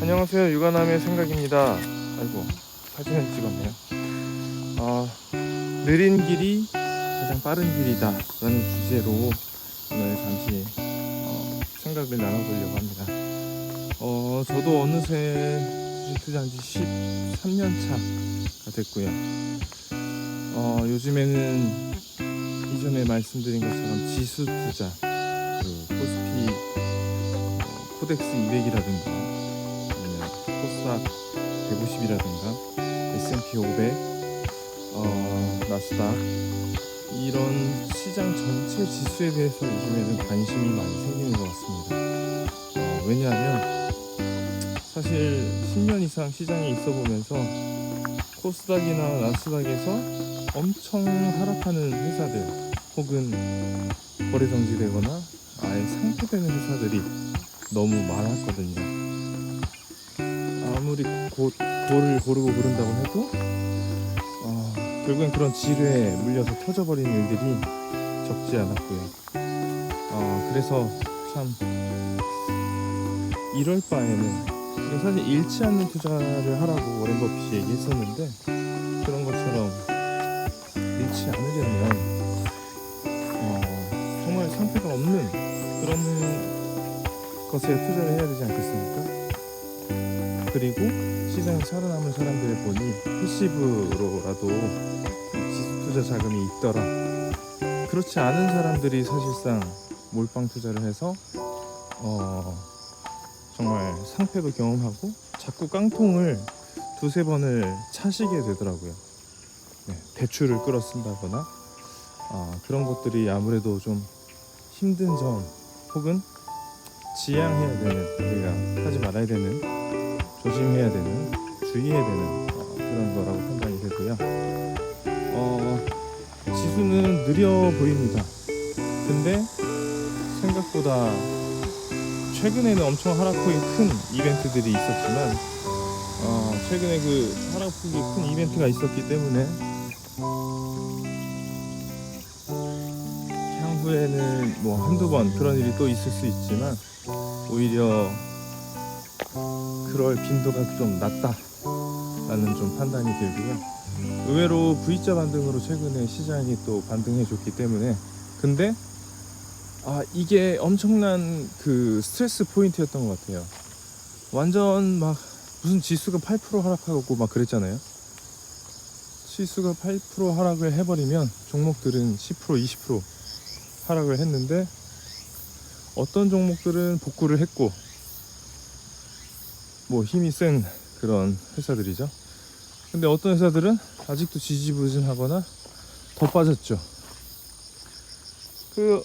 안녕하세요. 육아남의 생각입니다. 아이고, 사진을 찍었네요. 느린 길이 가장 빠른 길이다 라는 주제로 오늘 잠시 생각을 나눠보려고 합니다. 저도 어느새 주식투자한 지 13년 차가 됐고요. 요즘에는 이전에 말씀드린 것처럼 지수투자, 코스피 코덱스 200이라든가 아니면 코스닥 150이라든가 S&P 500, 나스닥 이런 시장 전체 지수에 대해서 요즘에는 관심이 많이 생기는 것 같습니다. 왜냐하면 사실 10년 이상 시장에 있어 보면서 코스닥이나 나스닥에서 엄청 하락하는 회사들 혹은 거래 정지되거나 아예 상폐되는 회사들이 너무 많았거든요. 아무리 고를 고르고 고른다고 해도 결국엔 그런 지뢰에 물려서 터져버리는 일들이 적지 않았고요. 그래서 참 이럴 바에는 사실 잃지 않는 투자를 하라고 워렌 버핏이 얘기했었는데, 그런 것처럼 잃지 않으려면 정말 상패가 없는 그런 것에 투자를 해야 되지 않겠습니까? 그리고 시장에 살아남은 사람들을 보니 패시브로라도 지수 투자 자금이 있더라. 그렇지 않은 사람들이 사실상 몰빵 투자를 해서 정말 상패도 경험하고 자꾸 깡통을 두세 번을 차시게 되더라고요. 대출을 끌어 쓴다거나 그런 것들이 아무래도 좀 힘든 점 혹은 지양해야 되는, 우리가 하지 말아야 되는, 조심해야 되는, 주의해야 되는 그런 거라고 판단이 되고요. 지수는 느려 보입니다. 근데 생각보다 최근에는 엄청 하락폭이 큰 이벤트들이 있었지만 최근에 그 하락폭이 큰 이벤트가 있었기 때문에 향후에는 뭐 한두 번 그런 일이 또 있을 수 있지만 오히려 그럴 빈도가 좀 낮다라는 좀 판단이 들고요. 의외로 V자 반등으로 최근에 시장이 또 반등해 줬기 때문에, 근데 이게 엄청난 그 스트레스 포인트였던 것 같아요. 완전 막 무슨 지수가 8% 하락하고 막 그랬잖아요. 지수가 8% 하락을 해버리면 종목들은 10% 20% 하락을 했는데, 어떤 종목들은 복구를 했고 뭐 힘이 센 그런 회사들이죠. 근데 어떤 회사들은 아직도 지지부진하거나 더 빠졌죠. 그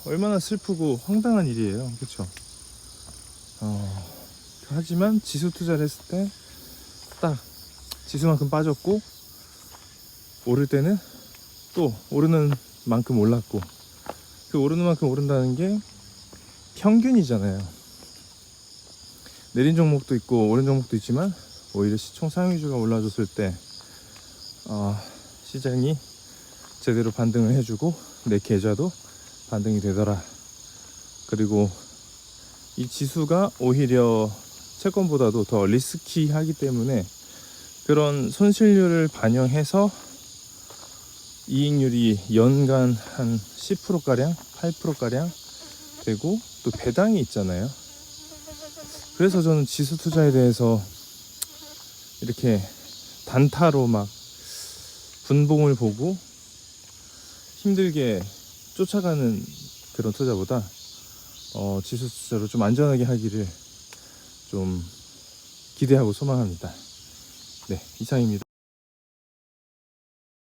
얼마나 슬프고 황당한 일이에요, 그렇죠? 하지만 지수 투자를 했을 때 딱 지수만큼 빠졌고, 오를 때는 또 오르는 만큼 올랐고, 그 오르는 만큼 오른다는 게 평균이잖아요. 내린 종목도 있고 오른 종목도 있지만 오히려 시총 상위주가 올라줬을 때 시장이 제대로 반등을 해주고 내 계좌도 반등이 되더라. 그리고 이 지수가 오히려 채권보다도 더 리스키하기 때문에 그런 손실률을 반영해서 이익률이 연간 한 10%가량 8%가량 되고 또 배당이 있잖아요. 그래서 저는 지수 투자에 대해서 이렇게 단타로 막 분봉을 보고 힘들게 쫓아가는 그런 투자보다 지수 투자로 좀 안전하게 하기를 좀 기대하고 소망합니다. 네, 이상입니다.